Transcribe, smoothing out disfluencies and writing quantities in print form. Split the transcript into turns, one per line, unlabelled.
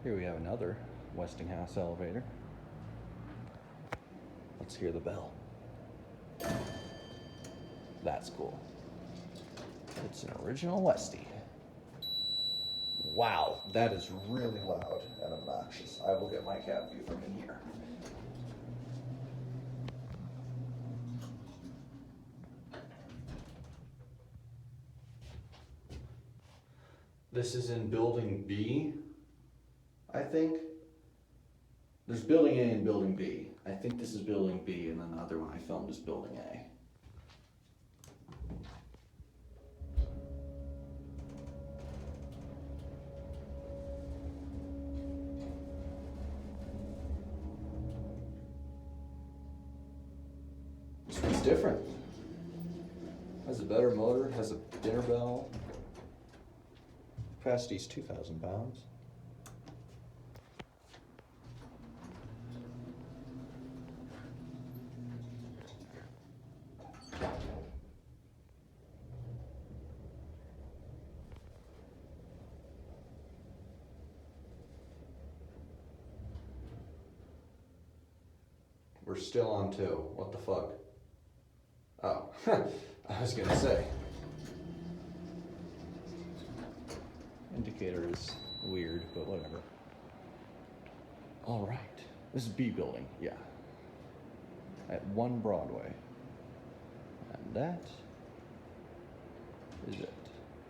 Here we have another Westinghouse elevator. Let's hear the bell. That's cool. It's an original Westie. Wow, that is really loud and obnoxious. I will get my cab view from in here. This is in building B, I think. There's building A and building B. I think this is building B, and then the other one I filmed is building A. This one's different. Has a better motor, has a dinner bell. Capacity is 2,000 pounds. We're still on 2. What the fuck? Oh, I was gonna say. Indicator is weird, but whatever. All right, this is B building, yeah. At 1 Broadway. And that is it.